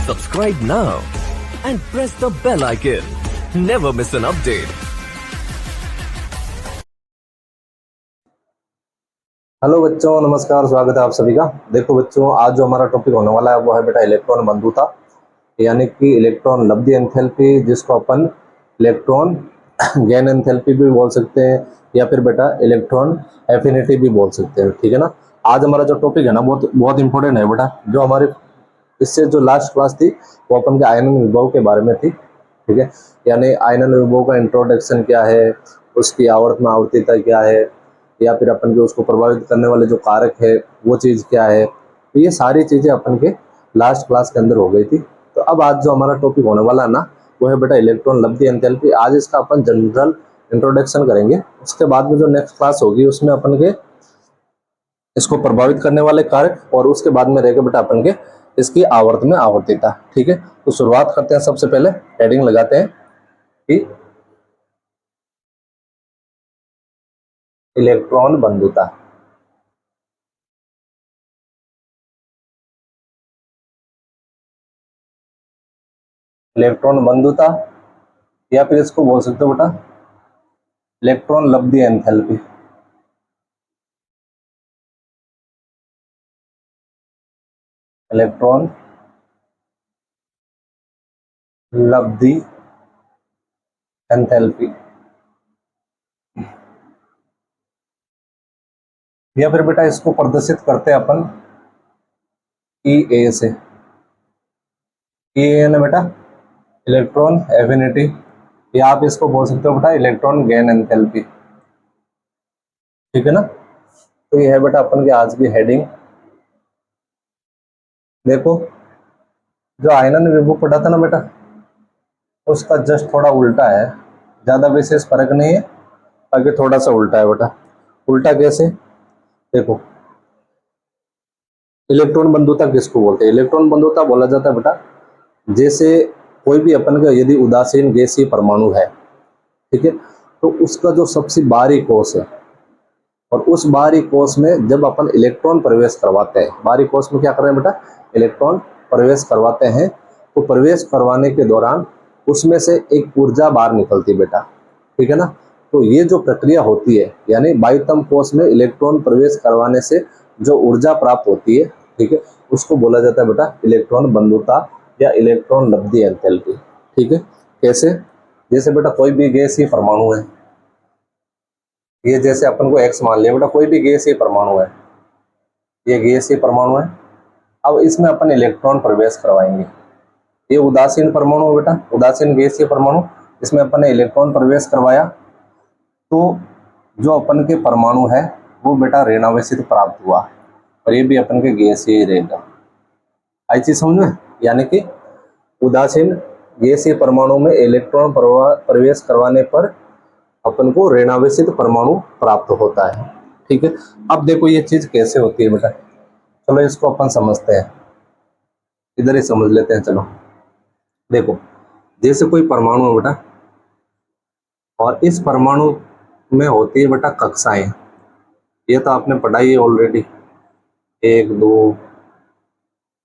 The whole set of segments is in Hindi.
Subscribe now and press the bell icon. Never miss an update. Hello बच्चों, नमस्कार, स्वागत है आप सभी का। देखो बच्चों, आज जो हमारा टॉपिक होने वाला है वो है बेटा इलेक्ट्रॉन बंधुता, यानी कि इलेक्ट्रॉन लब्धि एंथैल्पी, जिसको अपन इलेक्ट्रॉन गेन एंथैल्पी भी बोल सकते हैं या फिर बेटा इलेक्ट्रॉन एफिनिटी भी बोल सकते हैं। ठीक है ना। आज हमारा जो टॉपिक है ना बहुत बहुत इंपॉर्टेंट है बेटा। जो हमारी इससे जो लास्ट क्लास थी वो अपन के आयनन विभव के बारे में थी। ठीक है, यानी आयनन विभव का इंट्रोडक्शन क्या है, उसकी आवर्त में आवर्तीता क्या है, या फिर अपन के उसको प्रभावित करने वाले जो कारक है वो चीज़ क्या है। तो ये सारी चीज़ें अपन के लास्ट क्लास के अंदर हो गई थी। तो अब आज जो हमारा टॉपिक होने वाला है ना वो है बेटा इलेक्ट्रॉन लब्धि एंथैल्पी। आज इसका अपन जनरल इंट्रोडक्शन करेंगे। उसके बाद में जो नेक्स्ट क्लास होगी उसमें अपन के इसको प्रभावित करने वाले कारक, और उसके बाद में रहेगा बेटा अपन के इसकी आवर्त में आवर्तीता। ठीक है, तो शुरुआत करते हैं। सबसे पहले हेडिंग लगाते हैं कि इलेक्ट्रॉन बंधुता। इलेक्ट्रॉन बंधुता या फिर इसको बोल सकते हो बेटा इलेक्ट्रॉन लब्धि एंथैल्पी। इलेक्ट्रॉन लब्धि एंथैल्पी, या फिर बेटा इसको प्रदर्शित करते हैं अपन ई ए से। ई ए ना बेटा इलेक्ट्रॉन एफिनिटी, या आप इसको बोल सकते हो बेटा इलेक्ट्रॉन गेन एंथैल्पी। ठीक है ना। तो ये है बेटा अपन की आज की हेडिंग। देखो, जो आयनन विभव पढ़ा था ना बेटा उसका जस्ट थोड़ा उल्टा है, ज्यादा विशेष फर्क नहीं है, बाकी थोड़ा सा उल्टा है बेटा। उल्टा कैसे? देखो, इलेक्ट्रॉन बंधुता किसको बोलते हैं? इलेक्ट्रॉन बंधुता बोला जाता है बेटा जैसे कोई भी अपन का यदि उदासीन गैसीय परमाणु है, ठीक है, तो उसका जो सबसे बाहरी कोश है, और उस बाहरी कोश में जब अपन इलेक्ट्रॉन प्रवेश करवाते हैं, बाहरी कोश में क्या कर रहे हैं बेटा, इलेक्ट्रॉन प्रवेश करवाते हैं, तो प्रवेश करवाने के दौरान उसमें से एक ऊर्जा बाहर निकलती है बेटा। ठीक है ना। तो ये जो प्रक्रिया होती है, यानी बाह्यतम कोश में इलेक्ट्रॉन प्रवेश करवाने से जो ऊर्जा प्राप्त होती है, ठीक है, उसको बोला जाता है बेटा इलेक्ट्रॉन बंधुता या इलेक्ट्रॉन लब्धि एंथैल्पी। ठीक है, कैसे? जैसे बेटा कोई भी गैसीय परमाणु है, ये जैसे अपन को एक्स मान लिया बेटा, कोई भी गैसीय परमाणु है, ये गैसीय परमाणु है। अब इसमें अपन इलेक्ट्रॉन प्रवेश करवाएंगे। ये उदासीन परमाणु है बेटा, उदासीन गैसीय परमाणु, इसमें अपन ने इलेक्ट्रॉन प्रवेश करवाया, तो जो अपन के परमाणु है वो बेटा ऋणावेशित प्राप्त हुआ, और ये भी अपन के गैसीय रहेगा। आई चीज समझ में? यानी कि उदासीन गैसीय परमाणु में इलेक्ट्रॉन प्रवेश करवाने पर अपन को ऋणावेशित परमाणु प्राप्त होता है। ठीक है, अब देखो ये चीज कैसे होती है बेटा, चलो इसको अपन समझते हैं, इधर ही समझ लेते हैं। चलो देखो, जैसे कोई परमाणु है बेटा, और इस परमाणु में होती है बेटा कक्षाएं। ये तो आपने पढ़ाई है ऑलरेडी, 1 2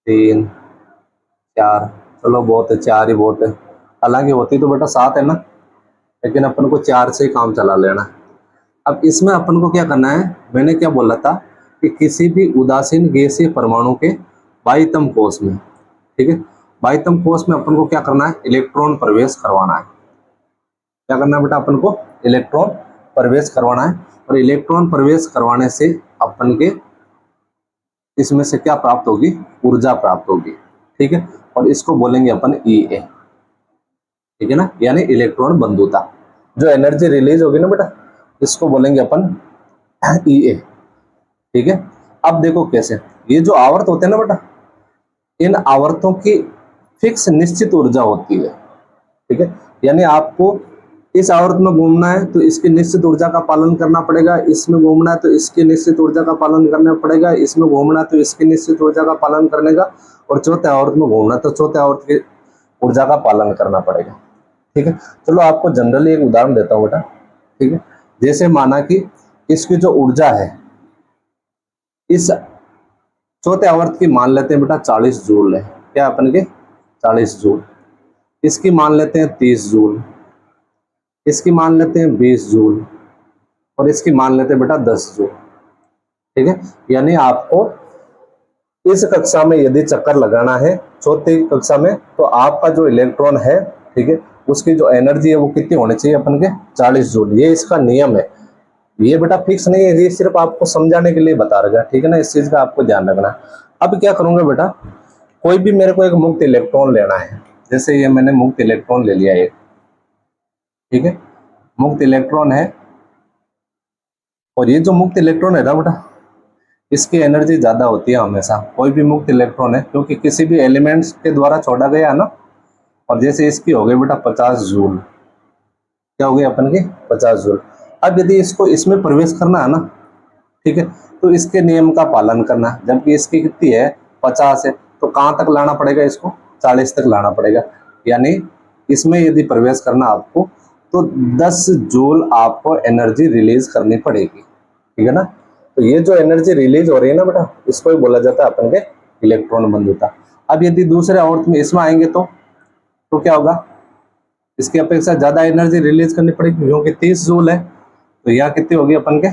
3 4, चलो बहुत है, 4 ही बहुत है। हालांकि होती तो बेटा 7 है ना, लेकिन अपन को 4 से ही काम चला लेना। अब इसमें अपन को क्या करना है, मैंने क्या बोला था कि किसी भी उदासीन गैसीय परमाणु के बाह्यतम कोश में, ठीक है, बाह्यतम कोश में अपन को क्या करना है, इलेक्ट्रॉन प्रवेश करवाना है। क्या करना है बेटा, अपन को इलेक्ट्रॉन प्रवेश करवाना है, और इलेक्ट्रॉन प्रवेश करवाने से अपन के इसमें से क्या प्राप्त होगी, ऊर्जा प्राप्त होगी। ठीक है, और इसको बोलेंगे अपन ई ए। ठीक है ना, यानी इलेक्ट्रॉन बंधुता। जो एनर्जी रिलीज होगी ना बेटा इसको बोलेंगे अपन ई ए। ठीक है, अब देखो कैसे, ये जो आवर्त होते हैं ना बेटा, इन आवर्तों की फिक्स निश्चित ऊर्जा होती है। ठीक है, यानी आपको इस आवर्त में घूमना है तो इसकी निश्चित ऊर्जा का पालन करना पड़ेगा, इसमें घूमना है तो इसकी निश्चित ऊर्जा का पालन करना पड़ेगा, इसमें घूमना है तो इसकी निश्चित ऊर्जा का पालन करने का, और चौथे आवर्त में घूमना है तो चौथे आवर्त की ऊर्जा का पालन करना पड़ेगा। ठीक है, चलो आपको जनरली एक उदाहरण देता हूँ बेटा। ठीक है, जैसे माना कि इसकी जो ऊर्जा है इस चौथे आवर्त की मान लेते हैं बेटा 40 जूल है। क्या अपन के 40 जूल, इसकी मान लेते हैं 30 जूल, इसकी मान लेते हैं 20 जूल और इसकी मान लेते हैं बेटा 10 जूल। ठीक है, यानी आपको इस कक्षा में यदि चक्कर लगाना है चौथी कक्षा में, तो आपका जो इलेक्ट्रॉन है, ठीक है, उसकी जो एनर्जी है वो कितनी होनी चाहिए अपन के 40 जूल। ये इसका नियम है, ये बेटा फिक्स नहीं है, ये सिर्फ आपको समझाने के लिए बता रहा है। ठीक है ना, इस चीज का आपको ध्यान रखना है। अब क्या करूंगा बेटा, कोई भी मेरे को एक मुक्त इलेक्ट्रॉन लेना है, जैसे ये मैंने मुक्त इलेक्ट्रॉन ले लिया एक, ठीक है, मुक्त इलेक्ट्रॉन है, और ये जो मुक्त इलेक्ट्रॉन है ना बेटा, इसकी एनर्जी ज्यादा होती है हमेशा, कोई भी मुक्त इलेक्ट्रॉन है, क्योंकि किसी भी एलिमेंट्स के द्वारा छोड़ा गया है ना। और जैसे इसकी हो गई बेटा 50 जूल, क्या हो गई अपन की 50 जूल। अब यदि इसको इसमें प्रवेश करना है ना, ठीक है, तो इसके नियम का पालन करना है। जबकि इसकी कितनी है 50 है, तो कहाँ तक लाना पड़ेगा इसको 40 तक लाना पड़ेगा। यानी इसमें यदि प्रवेश करना आपको, तो 10 जूल आपको एनर्जी रिलीज करनी पड़ेगी। ठीक है ना, तो ये जो एनर्जी रिलीज हो रही है ना बेटा, इसको ही बोला जाता है अपन के इलेक्ट्रॉन बंधुता। अब यदि दूसरे आवर्त में इसमें आएंगे तो क्या होगा, इसकी अपेक्षा ज्यादा एनर्जी रिलीज करनी पड़ेगी, क्योंकि 30 जूल है, तो यह कितनी होगी अपन के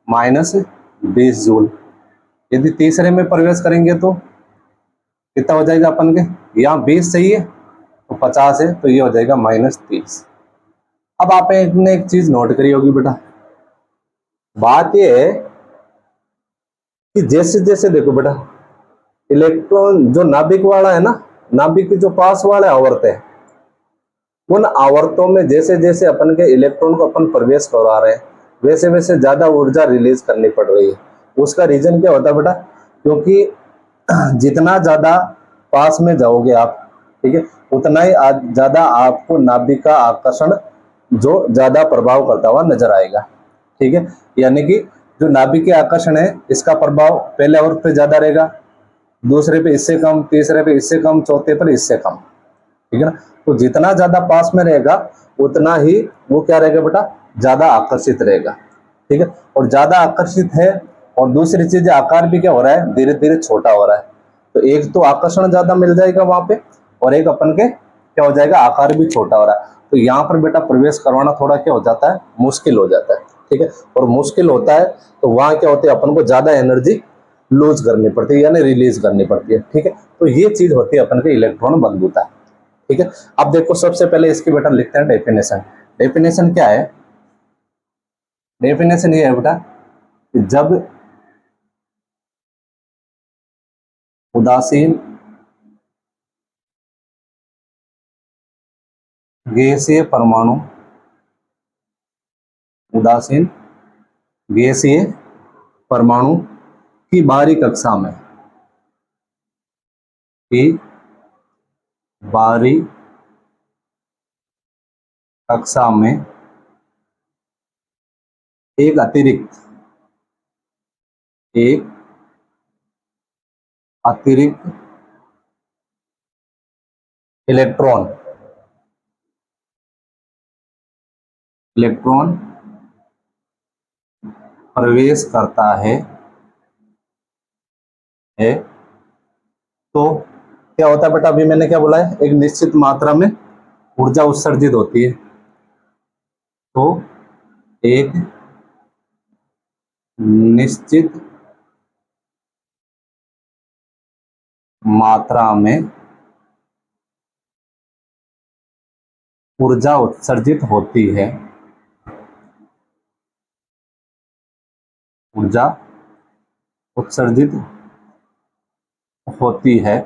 -20 जूल। यदि तीसरे में प्रवेश करेंगे तो कितना हो जाएगा अपन के, यहाँ 20 चाहिए तो 50 है, तो ये हो जाएगा -30। अब आपने एक चीज नोट करी होगी बेटा, बात ये है कि जैसे जैसे देखो बेटा, इलेक्ट्रॉन जो नाभिक वाला है ना, नाभिक के जो पास वाले आवर्त है, उन आवर्तों में जैसे जैसे अपन के इलेक्ट्रॉन को अपन प्रवेश करवा रहे हैं, वैसे वैसे ज्यादा ऊर्जा रिलीज करनी पड़ रही है। उसका रीजन क्या होता है बेटा, क्योंकि जितना ज्यादा पास में जाओगे आप, ठीक है, उतना ही ज्यादा आपको नाभिक का आकर्षण जो ज्यादा प्रभाव करता हुआ नजर आएगा। ठीक है, यानी कि जो नाभिक के आकर्षण है, इसका प्रभाव पहले आवर्त पे ज्यादा रहेगा, दूसरे पे इससे कम, तीसरे पे इससे कम, चौथे पर इससे कम। ठीक है ना, तो जितना ज्यादा पास में रहेगा उतना ही वो क्या रहेगा बेटा, ज्यादा आकर्षित रहेगा। ठीक है, और ज्यादा आकर्षित है, और दूसरी चीज आकार भी क्या हो रहा है, धीरे धीरे छोटा हो रहा है। तो एक तो आकर्षण ज्यादा मिल जाएगा वहां पे, और एक अपन के क्या हो जाएगा, आकार भी छोटा हो रहा है। तो यहाँ पर बेटा प्रवेश करवाना थोड़ा क्या हो जाता है, मुश्किल हो जाता है। ठीक है, और मुश्किल होता है तो वहां क्या होता है, अपन को ज्यादा एनर्जी लूज करनी पड़ती है, यानी रिलीज करनी पड़ती है। ठीक है, तो ये चीज होती है अपन के इलेक्ट्रॉन बंधुता। ठीक है, अब देखो सबसे पहले इसकी बेटा लिखते हैं डेफिनेशन। डेफिनेशन क्या है, डेफिनेशन ये है बेटा कि जब उदासीन गैसीय परमाणु, उदासीन गैसीय परमाणु की बाहरी कक्षा में, की बाहरी कक्षा में एक अतिरिक्त इलेक्ट्रॉन प्रवेश करता है, तो क्या होता है बेटा, अभी मैंने क्या बोला है, एक निश्चित मात्रा में ऊर्जा उत्सर्जित होती है। तो एक निश्चित मात्रा में ऊर्जा उत्सर्जित होती है, ऊर्जा उत्सर्जित होती है।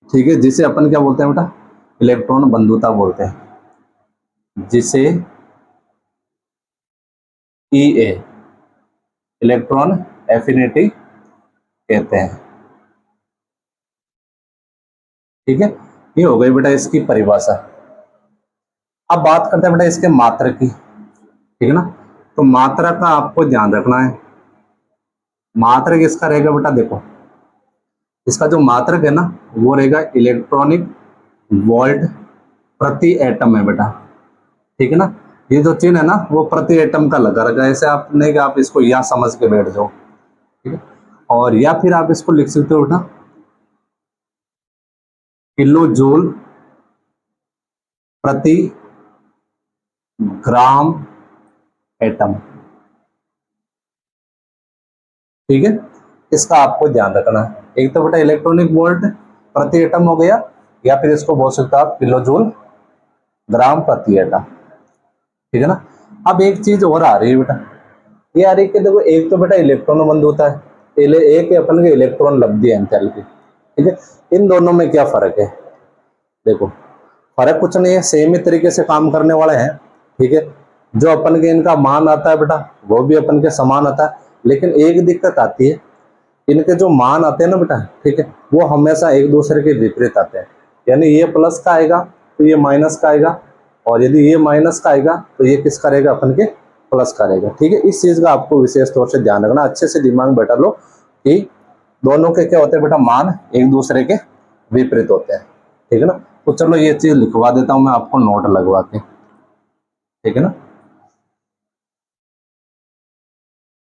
ठीक है, जिसे अपन क्या बोलते हैं बेटा, इलेक्ट्रॉन बंधुता बोलते हैं, जिसे ईए इलेक्ट्रॉन एफिनिटी कहते हैं। ठीक है, ये हो गई बेटा इसकी परिभाषा। अब बात करते हैं बेटा इसके मात्रा की। ठीक है ना, तो मात्रा का आपको ध्यान रखना है। मात्रक इसका रहेगा बेटा, देखो इसका जो मात्रक है ना, वो रहेगा इलेक्ट्रॉनिक वोल्ट प्रति एटम है बेटा। ठीक है ना, ये जो चिन्ह है ना, वो प्रति एटम का लगा रखा है, ऐसे आप नहीं कि आप इसको यहाँ समझ के बैठ जाओ। ठीक है, और या फिर आप इसको लिख सकते हो बेटा किलो जूल प्रति ग्राम एटम। ठीक है, इसका आपको ध्यान रखना है। एक तो बेटा इलेक्ट्रॉनिक वोल्ट प्रति एटम हो गया, या फिर इसको बोल सकते हो आप किलो जूल ग्राम प्रति एटम। ठीक है ना। अब एक चीज और आ रही है बेटा, ये आ रही है कि देखो एक तो बेटा इलेक्ट्रॉन बंद होता है, एक है अपन के इलेक्ट्रॉन लब्धि एंथैल्पी। ठीक है, इन दोनों में क्या फर्क है? देखो फर्क कुछ नहीं है, सेम ही तरीके से काम करने वाले हैं। ठीक है, जो अपन के इनका मान आता है बेटा वो भी अपन के समान आता है, लेकिन एक दिक्कत आती है, इनके जो मान आते हैं ना बेटा, ठीक है, वो हमेशा एक दूसरे के विपरीत आते हैं। यानी ये प्लस का आएगा तो ये माइनस का आएगा, और यदि ये माइनस का आएगा तो ये किसका रहेगा? अपन के प्लस का रहेगा। ठीक है, इस चीज का आपको विशेष तौर से ध्यान रखना, अच्छे से दिमाग में बैठा लो कि दोनों के क्या होते हैं बेटा, मान एक दूसरे के विपरीत होते हैं। ठीक है ना। तो चलो ये चीज लिखवा देता हूं मैं आपको नोट लगवा के। ठीक है ना,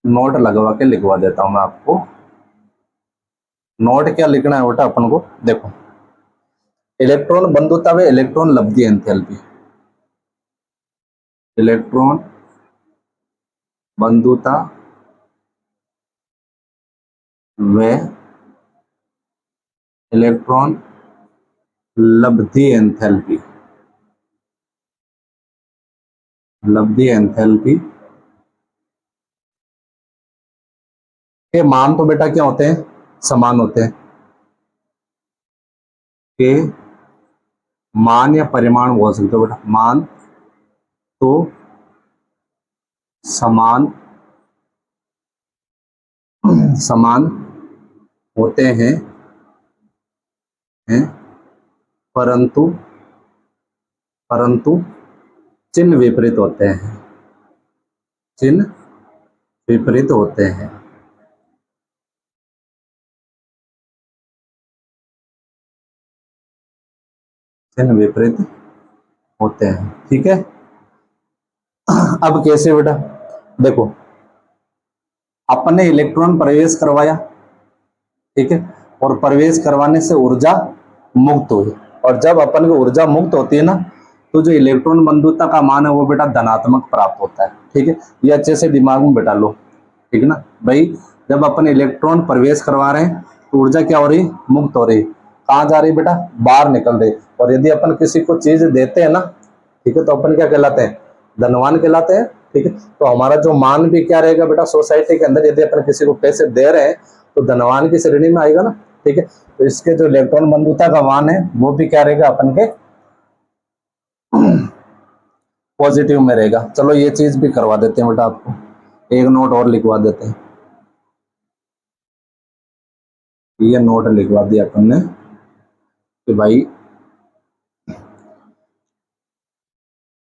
नोट लगवा के लिखवा देता हूं मैं आपको। नोट क्या लिखना है बेटा अपन को? देखो इलेक्ट्रॉन बंधुता व इलेक्ट्रॉन लब्धि एंथैल्पी। इलेक्ट्रॉन बंधुता व इलेक्ट्रॉन लब्धि एंथैल्पी। लब्धि एंथैल्पी के मान तो बेटा क्या होते हैं? समान होते हैं। के मान या परिमाण बोल सकते हो बेटा, मान तो समान समान होते हैं परंतु परंतु चिन्ह विपरीत होते हैं। चिन्ह विपरीत होते हैं। चिन्ह विपरीत होते हैं। ठीक है, अब कैसे बेटा? देखो अपन ने इलेक्ट्रॉन प्रवेश करवाया, ठीक है, और प्रवेश करवाने से ऊर्जा मुक्त हुई, और जब अपन को ऊर्जा मुक्त होती है ना, तो जो इलेक्ट्रॉन बंधुता का मान है वो बेटा धनात्मक प्राप्त होता है। ठीक है, ये अच्छे से दिमाग में बैठा लो। ठीक है ना भाई, जब अपन इलेक्ट्रॉन प्रवेश करवा रहे हैं तो ऊर्जा क्या हो रही? मुक्त हो रही। कहाँ जा रही बेटा? बाहर निकल रही। और यदि अपन किसी को चीज देते हैं ना, ठीक है, तो अपन क्या कहलाते हैं? धनवान कहलाते हैं। ठीक है, तो हमारा जो मान भी क्या रहेगा बेटा सोसाइटी के अंदर, यदि अपन किसी को पैसे दे रहे हैं तो धनवान की श्रेणी में आएगा ना। ठीक है, तो इसके जो इलेक्ट्रॉन बंधुता का मान है वो भी क्या रहेगा? अपन के पॉजिटिव में रहेगा। चलो ये चीज भी करवा देते हैं बेटा, आपको एक नोट और लिखवा देते हैं। ये नोट लिखवा दिया अपन ने कि भाई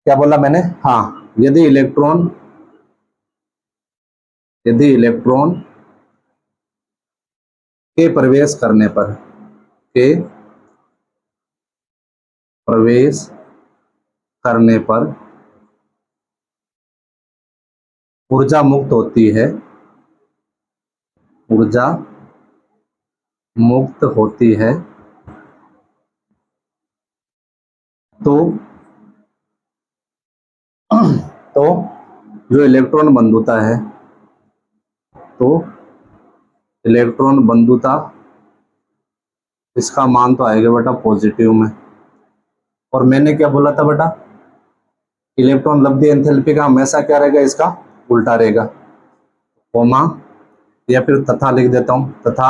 क्या बोला मैंने? हाँ, यदि इलेक्ट्रॉन के प्रवेश करने पर के प्रवेश करने पर ऊर्जा मुक्त होती है, ऊर्जा मुक्त होती है, तो तो जो इलेक्ट्रॉन बंधुता है, तो इलेक्ट्रॉन बंधुता इसका मान तो आएगा बेटा पॉजिटिव में। और मैंने क्या बोला था बेटा? इलेक्ट्रॉन लब्धि एंथैल्पी का हमेशा क्या रहेगा? इसका उल्टा रहेगा। कोमा या फिर तथा लिख देता हूं, तथा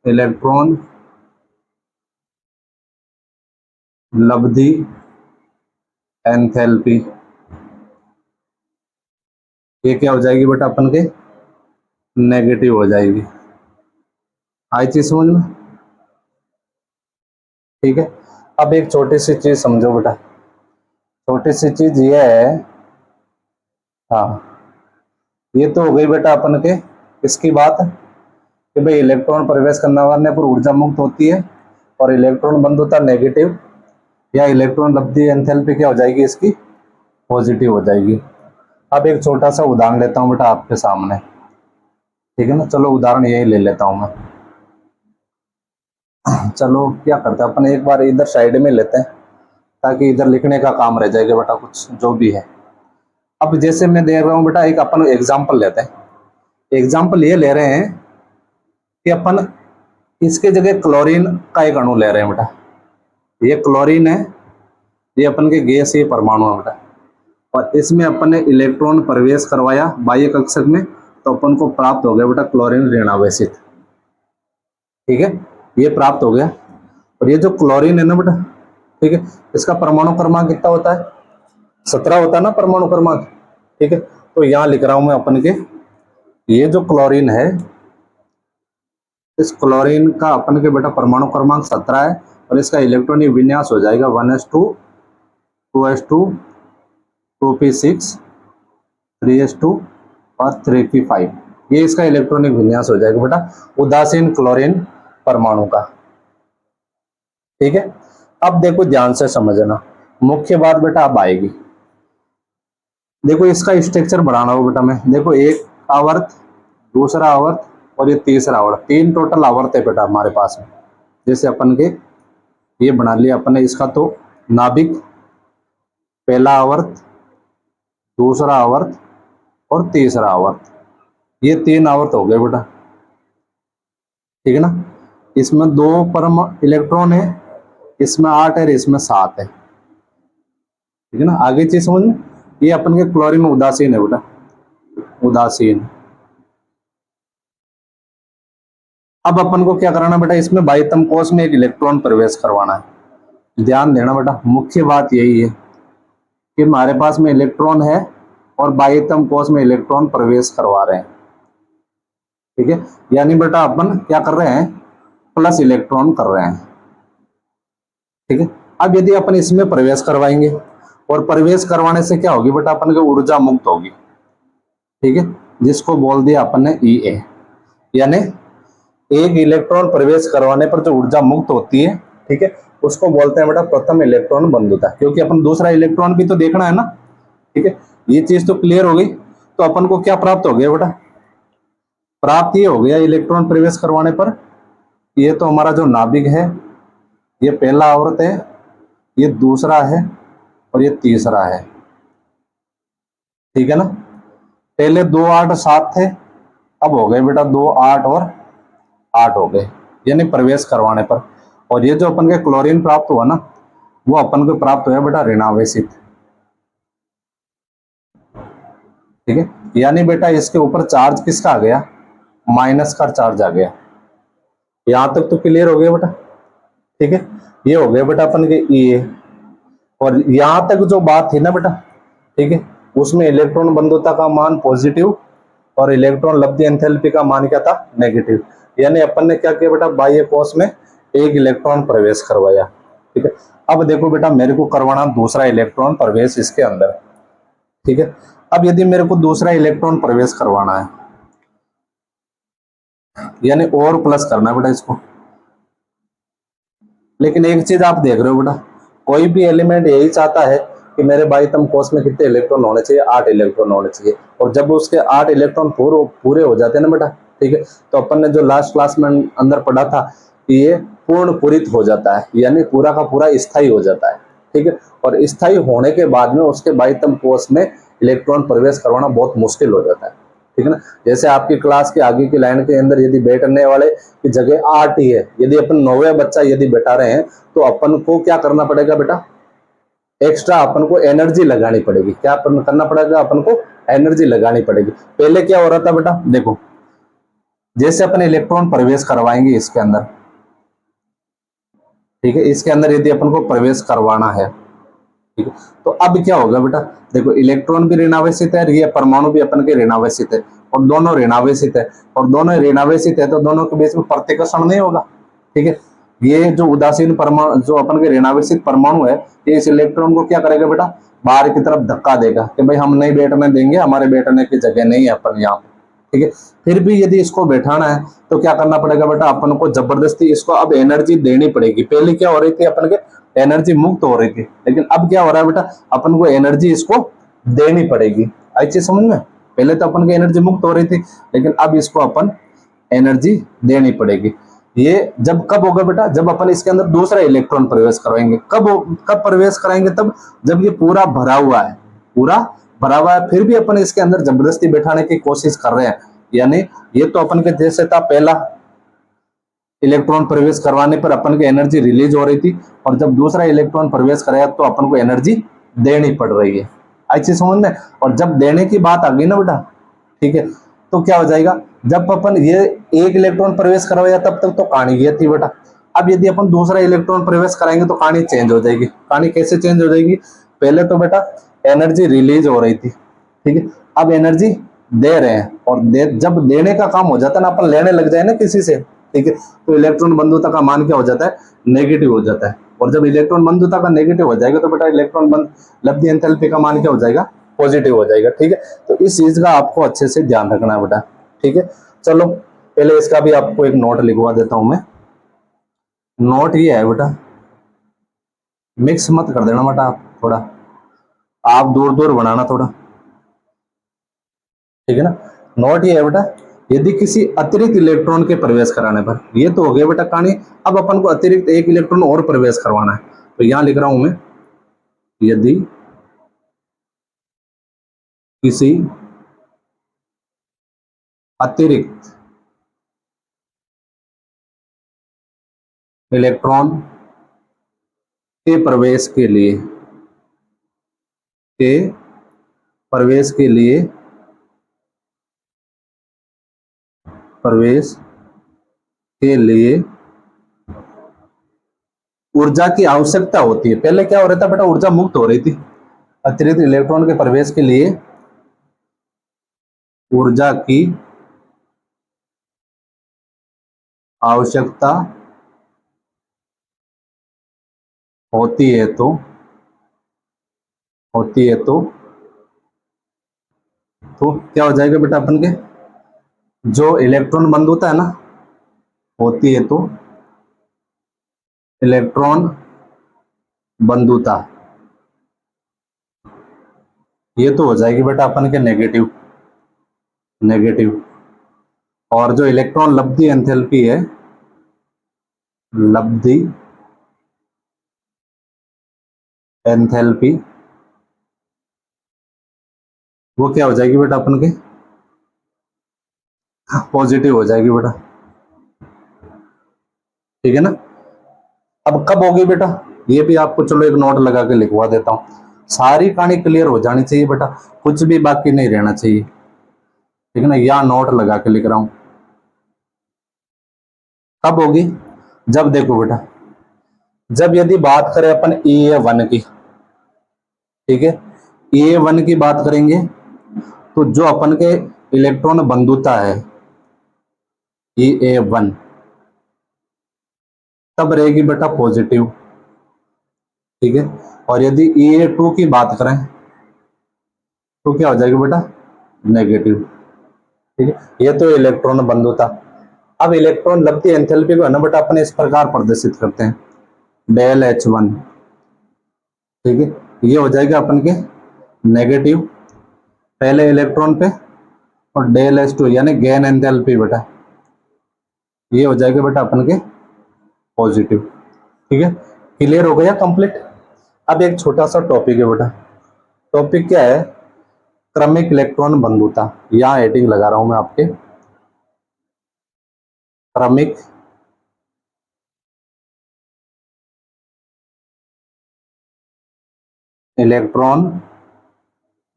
इलेक्ट्रॉन लब्धि एंथैल्पी ये क्या हो जाएगी बेटा? अपन के नेगेटिव हो जाएगी। आई चीज समझ में? ठीक है, अब एक छोटी सी चीज समझो बेटा। छोटी सी चीज ये है, हाँ, ये तो हो गई बेटा अपन के इसकी बात कि भाई इलेक्ट्रॉन प्रवेश करने पर ऊर्जा मुक्त होती है, और इलेक्ट्रॉन बंधुता नेगेटिव या इलेक्ट्रॉन लब्धि एंथैल्पी क्या हो जाएगी? इसकी पॉजिटिव हो जाएगी। अब एक छोटा सा उदाहरण लेता हूं बेटा आपके सामने। ठीक है ना, चलो उदाहरण यही ले लेता हूं मैं। चलो क्या करते हैं अपन, एक बार इधर साइड में लेते हैं ताकि इधर लिखने का काम रह जाएगा बेटा, कुछ जो भी है। अब जैसे मैं दे रहा हूँ बेटा, एक अपन एग्जाम्पल लेते हैं। एग्जाम्पल ये ले रहे हैं कि अपन इसके जगह क्लोरीन का एक अणु ले रहे हैं बेटा। ये क्लोरीन है, ये अपन के गैस ये परमाणु है बेटा, और इसमें अपन ने इलेक्ट्रॉन प्रवेश करवाया बाह्य कक्षक में, तो अपन को प्राप्त हो गया बेटा क्लोरीन ऋणावेशित। ठीक है, ये प्राप्त हो गया। और ये जो क्लोरीन है ना बेटा, ठीक है, इसका परमाणु क्रमांक कितना होता है? 17 होता है ना परमाणु क्रमांक। ठीक है, तो यहां लिख रहा हूं मैं अपन के, ये जो क्लोरीन है, इस क्लोरीन का अपन के बेटा परमाणु क्रमांक 17 है, और इसका इलेक्ट्रॉनिक विन्यास हो जाएगा 1s2 2s2 2p6 3s2 और 3p5। ये इसका इलेक्ट्रॉनिक विन्यास हो जाएगा बेटा उदासीन क्लोरीन परमाणु का। ठीक है, अब देखो ध्यान से समझना, मुख्य बात बेटा अब आएगी। देखो इसका स्ट्रक्चर बढ़ाना हो बेटा, मैं देखो एक आवर्त, दूसरा आवर्त और ये तीसरा आवर्त, 3 टोटल आवर्त है बेटा हमारे पास में। जैसे अपन के ये बना लिया अपन ने, इसका तो नाभिक, पहला आवर्त, दूसरा आवर्त और तीसरा आवर्त, ये 3 आवर्त हो गए बेटा। ठीक है ना, इसमें 2 परम इलेक्ट्रॉन है, इसमें 8 है, इसमें 7 है। ठीक है ना, आगे चीज समझ में। ये अपन के क्लोरीन उदासीन है बेटा, उदासीन। अब अपन को क्या कराना बेटा, इसमें बाह्यतम कोश में एक इलेक्ट्रॉन प्रवेश करवाना है। ध्यान देना बेटा, मुख्य बात यही है कि हमारे पास में इलेक्ट्रॉन है और बाह्यतम कोश में इलेक्ट्रॉन प्रवेश करवा रहे हैं। ठीक है, यानी बेटा अपन क्या कर रहे हैं, प्लस इलेक्ट्रॉन कर रहे हैं। ठीक है, अब यदि अपन इसमें प्रवेश करवाएंगे, और प्रवेश करवाने से क्या होगी बेटा, अपन की ऊर्जा मुक्त होगी। ठीक है, जिसको बोल दिया अपन ने EA, यानी एक इलेक्ट्रॉन प्रवेश करवाने पर जो ऊर्जा मुक्त होती है, ठीक है, उसको बोलते हैं बेटा प्रथम इलेक्ट्रॉन बंधुता। क्योंकि अपन दूसरा इलेक्ट्रॉन भी तो देखना है ना। ठीक है, ये चीज तो क्लियर हो गई। तो अपन को क्या प्राप्त हो गया बेटा, प्राप्त ये हो गया इलेक्ट्रॉन प्रवेश करवाने पर, ये तो हमारा जो नाभिक है, ये पहला आवर्त है, ये दूसरा है और ये तीसरा है। ठीक है ना, पहले 2 8 7 थे, अब हो गए बेटा 2 8 और 8 हो गए, यानी प्रवेश करवाने पर। और ये जो अपन के क्लोरीन प्राप्त हुआ ना, वो अपन को प्राप्त हुआ बेटा ऋणावेशित। ठीक है, यानी बेटा इसके ऊपर चार्ज किसका आ गया, माइनस का चार्ज आ गया। यहां तक तो क्लियर हो गया बेटा। ठीक है, ये हो गया बेटा अपन के EA। और यहां तक जो बात थी ना बेटा, ठीक है, उसमें इलेक्ट्रॉन बंधुता का मान पॉजिटिव और इलेक्ट्रॉन लब्धि एंथैल्पी का मान क्या था, नेगेटिव। यानी अपन ने क्या किया बेटा, बाह्य कोश में एक इलेक्ट्रॉन प्रवेश करवाया। ठीक है, अब देखो बेटा मेरे को करवाना दूसरा इलेक्ट्रॉन प्रवेश इसके अंदर। ठीक है, अब यदि मेरे को दूसरा इलेक्ट्रॉन प्रवेश करवाना है, यानी और प्लस करना है बेटा इसको। लेकिन एक चीज आप देख रहे हो बेटा, कोई भी एलिमेंट यही चाहता है कि मेरे बाह्यतम कोश में कितने इलेक्ट्रॉन होने चाहिए, 8 इलेक्ट्रॉन होने चाहिए। और जब उसके 8 इलेक्ट्रॉन पूरे हो जाते हैं ना बेटा, ठीक है, तो अपन ने जो लास्ट क्लास में अंदर पढ़ा था कि ये पूर्ण पूरित हो जाता है, यानी पूरा का पूरा स्थायी हो जाता है। ठीक है, और स्थायी होने के बाद में उसके बाह्यतम कोश में इलेक्ट्रॉन प्रवेश करवाना बहुत मुश्किल हो जाता है। ठीक है ना, जैसे आपकी क्लास के आगे की लाइन के अंदर यदि बैठने वाले की जगह 8 ही है, यदि अपन 9वां बच्चा यदि बैठा रहे हैं, तो अपन को क्या करना पड़ेगा बेटा, एक्स्ट्रा अपन को एनर्जी लगानी पड़ेगी। क्या करना पड़ेगा, अपन को एनर्जी लगानी पड़ेगी। पहले क्या हो रहा था बेटा, देखो जैसे अपन इलेक्ट्रॉन प्रवेश करवाएंगे इसके अंदर, ठीक है, इसके अंदर यदि अपन को प्रवेश करवाना है, ठीक है, तो अब क्या होगा बेटा, देखो इलेक्ट्रॉन भी ऋणावेशित है, ये परमाणु भी अपन के ऋणावेशित है, और दोनों ऋणावेशित है, और दोनों ऋणावेशित है, तो दोनों के बीच में प्रतिकर्षण नहीं होगा। ठीक है, ये जो उदासीन परमाणु, जो अपन के ऋणावेशित परमाणु है, ये इस इलेक्ट्रॉन को क्या करेगा बेटा, बाहर की तरफ धक्का देगा कि भाई हम नहीं बैठने देंगे, हमारे बैठने की जगह नहीं है अपन यहाँ पे। ठीक है, फिर भी यदि इसको बैठाना है तो क्या करना पड़ेगा बेटा, अपन को जबरदस्ती इसको अब एनर्जी देनी पड़ेगी। पहले क्या हो रही थी, अपन के एनर्जी मुक्त हो रही थी, लेकिन अब क्या हो रहा है बेटा, अपन को एनर्जी इसको देनी पड़ेगी। आई चीज समझ में, पहले तो अपन की एनर्जी मुक्त हो रही थी, लेकिन अब इसको अपन एनर्जी देनी पड़ेगी। ये जब कब होगा बेटा, जब अपन इसके अंदर दूसरा इलेक्ट्रॉन प्रवेश करवाएंगे। कब प्रवेश कराएंगे, तब जब ये पूरा भरा हुआ है, पूरा भरा हुआ है, फिर भी अपन इसके अंदर जबरदस्ती बैठाने की कोशिश कर रहे हैं। यानी ये तो अपन के जैसे था, पहला इलेक्ट्रॉन प्रवेश करवाने पर अपन को एनर्जी रिलीज हो रही थी, और जब दूसरा इलेक्ट्रॉन प्रवेश कराया तो अपन को एनर्जी देनी पड़ रही है। अच्छी समझ में। और जब देने की बात आ गई ना बेटा, ठीक है, तो क्या हो जाएगा, जब अपन ये एक इलेक्ट्रॉन प्रवेश करवाया तब तक तो कहानी ये थी बेटा। अब यदि अपन दूसरा इलेक्ट्रॉन प्रवेश कराएंगे तो कहानी चेंज हो जाएगी। कहानी कैसे चेंज हो जाएगी, पहले तो बेटा एनर्जी रिलीज हो रही थी, ठीक है, अब एनर्जी दे रहे हैं, और जब देने का काम हो जाता है ना, अपन लेने लग जाए ना किसी से, ठीक है, तो इलेक्ट्रॉन बंधुता का मान क्या हो जाता है, नेगेटिव हो जाता है। और जब इलेक्ट्रॉन बंधुता का नेगेटिव हो जाएगा तो बेटा इलेक्ट्रॉन बंध लब्धि एंथैल्पी का मान क्या हो जाएगा, पॉजिटिव हो जाएगा। ठीक है, तो इस चीज का आपको अच्छे से ध्यान रखना है बेटा। ठीक है, चलो पहले इसका भी आपको एक नोट लिखवा देता हूं मैं। नोट ये है बेटा, मिक्स मत कर देना बेटा, आप थोड़ा आप दूर दूर बनाना थोड़ा, ठीक है ना। नोट ये है बेटा, यदि किसी अतिरिक्त इलेक्ट्रॉन के प्रवेश कराने पर, ये तो हो गया बेटा कहानी, अब अपन को अतिरिक्त एक इलेक्ट्रॉन और प्रवेश करवाना है, तो यहां लिख रहा हूं मैं, यदि किसी अतिरिक्त इलेक्ट्रॉन के प्रवेश के लिए के प्रवेश के लिए प्रवेश के लिए ऊर्जा की आवश्यकता होती है। पहले क्या हो रहा था बेटा, ऊर्जा मुक्त हो रही थी, अतिरिक्त इलेक्ट्रॉन के प्रवेश के लिए ऊर्जा की आवश्यकता होती है तो क्या हो जाएगा बेटा, अपन के जो इलेक्ट्रॉन बंद होता है ना, होती है तो इलेक्ट्रॉन बंधुता, ये तो हो जाएगी बेटा अपन के नेगेटिव। और जो इलेक्ट्रॉन लब्धि एंथैल्पी है, लब्धि एंथैल्पी, वो क्या हो जाएगी बेटा अपन के पॉजिटिव हो जाएगी बेटा। ठीक है ना। अब कब होगी बेटा, ये भी आपको चलो एक नोट लगा के लिखवा देता हूं, सारी कहानी क्लियर हो जानी चाहिए बेटा, कुछ भी बाकी नहीं रहना चाहिए। ठीक है ना, यहां नोट लगा के लिख रहा हूं, कब होगी, जब देखो बेटा, जब यदि बात करें अपन E1 की, ठीक है, E1 की बात करेंगे तो जो अपन के इलेक्ट्रॉन बंधुता है E1, तब रहेगी बेटा पॉजिटिव। ठीक है, और यदि E2 की बात करें तो क्या हो जाएगी बेटा, नेगेटिव। ठीक है, ये तो इलेक्ट्रॉन बंधुता। अब इलेक्ट्रॉन लब्धि एंथैल्पी को है ना बेटा अपने इस प्रकार प्रदर्शित करते हैं, डेल H1। ठीक है, ये हो जाएगा अपन के नेगेटिव पहले इलेक्ट्रॉन पे, और डेल H2 यानी गेन एंथैल्पी बेटा, ये हो जाएगा बेटा अपन के पॉजिटिव। ठीक है, क्लियर हो गया कंप्लीट। अब एक छोटा सा टॉपिक है बेटा, टॉपिक क्या है, क्रमिक इलेक्ट्रॉन बंधुता। यहां हेडिंग लगा रहा हूं मैं आपके, क्रमिक इलेक्ट्रॉन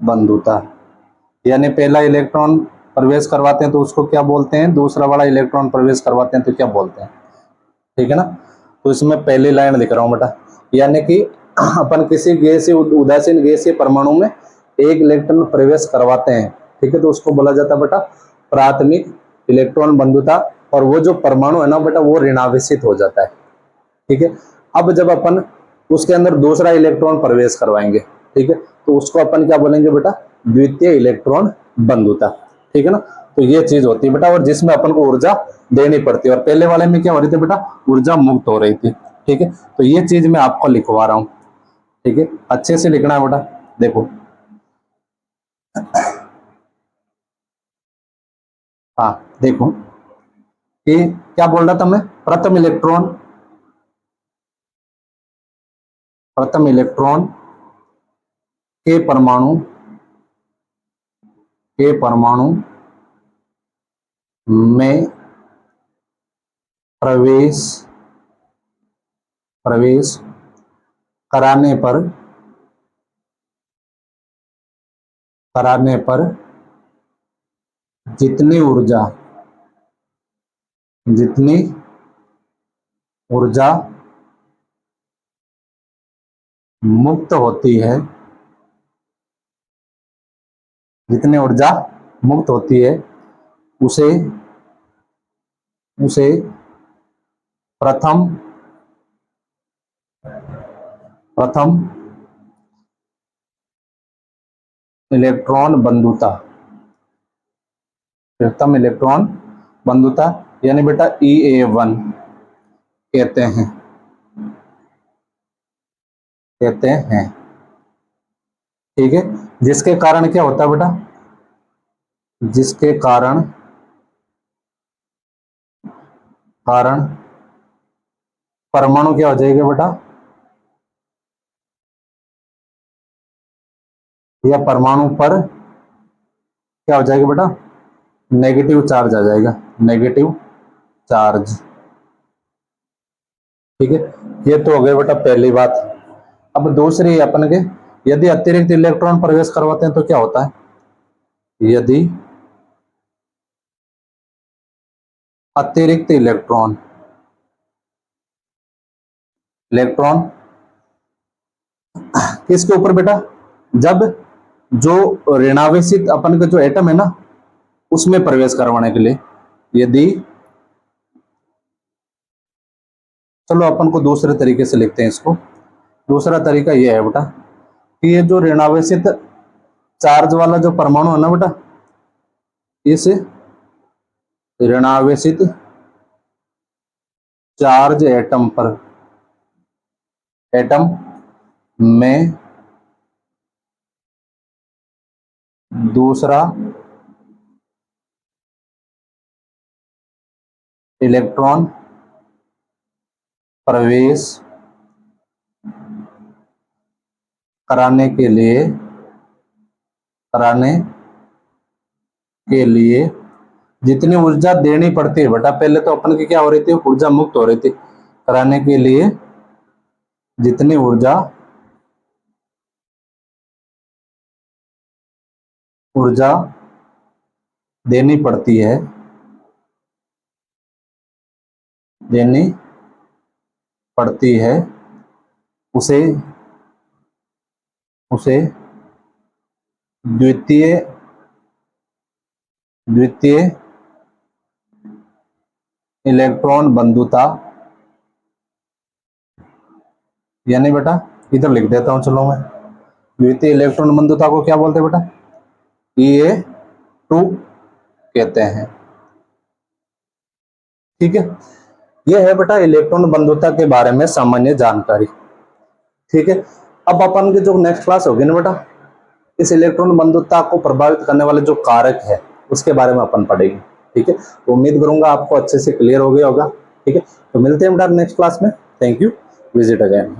बंधुता, यानी पहला इलेक्ट्रॉन प्रवेश करवाते हैं तो उसको क्या बोलते हैं, दूसरा वाला इलेक्ट्रॉन प्रवेश करवाते हैं तो क्या बोलते हैं। ठीक है ना, तो इसमें पहली लाइन लिख रहा हूं बेटा, यानी कि अपन किसी गैसीय उदासीन गैसीय परमाणु में एक इलेक्ट्रॉन प्रवेश करवाते हैं, ठीक है, तो उसको बोला जाता है बेटा प्राथमिक इलेक्ट्रॉन बंधुता, और वो जो परमाणु है ना बेटा वो ऋणावेशित हो जाता है। ठीक है, अब जब अपन उसके अंदर दूसरा इलेक्ट्रॉन प्रवेश करवाएंगे, ठीक है, तो उसको अपन क्या बोलेंगे बेटा, द्वितीय इलेक्ट्रॉन बंधुता। ठीक है ना, तो ये चीज होती है बेटा, और जिसमें अपन को ऊर्जा देनी पड़ती है, और पहले वाले में क्या हो रही थी बेटा, ऊर्जा मुक्त हो रही थी। ठीक है, तो ये चीज मैं आपको लिखवा रहा हूं। ठीक है, अच्छे से लिखना है बेटा। देखो हाँ देखो, कि क्या बोल रहा था मैं, प्रथम इलेक्ट्रॉन के परमाणु में प्रवेश कराने पर जितनी ऊर्जा मुक्त होती है, उसे प्रथम इलेक्ट्रॉन बंधुता यानी बेटा EA1 कहते हैं। ठीक है, जिसके कारण क्या होता है बेटा, जिसके कारण परमाणु क्या हो जाएगा बेटा, या परमाणु पर क्या हो जाएगा बेटा, नेगेटिव चार्ज आ जाएगा, नेगेटिव चार्ज। ठीक है, ये तो हो गया बेटा पहली बात। अब दूसरी अपन के, यदि अतिरिक्त इलेक्ट्रॉन प्रवेश करवाते हैं तो क्या होता है, यदि अतिरिक्त इलेक्ट्रॉन किसके ऊपर बेटा, जब जो ऋणावेशित अपन का जो एटम है ना उसमें प्रवेश करवाने के लिए, यदि, चलो अपन को दूसरे तरीके से लिखते हैं इसको। दूसरा तरीका यह है बेटा कि ये जो ऋणावेशित चार्ज वाला जो परमाणु है ना बेटा, इस ऋणावेशित चार्ज एटम में दूसरा इलेक्ट्रॉन प्रवेश कराने के लिए जितनी ऊर्जा देनी पड़ती है बेटा, पहले तो अपन की क्या हो रही थी, ऊर्जा मुक्त हो रही थी, कराने के लिए जितनी ऊर्जा देनी पड़ती है उसे द्वितीय इलेक्ट्रॉन बंधुता, यानी बेटा इधर लिख देता हूं, चलो मैं, द्वितीय इलेक्ट्रॉन बंधुता को क्या बोलते हैं बेटा, EA2 कहते हैं। ठीक है, यह है बेटा इलेक्ट्रॉन बंधुता के बारे में सामान्य जानकारी। ठीक है, अब अपन की जो नेक्स्ट क्लास होगी ना बेटा, इस इलेक्ट्रॉन बंधुता को प्रभावित करने वाले जो कारक है उसके बारे में अपन पढ़ेंगे। ठीक है, तो उम्मीद करूंगा आपको अच्छे से क्लियर हो गया होगा। ठीक है, तो मिलते हैं बेटा नेक्स्ट क्लास में। Thank you, visit again.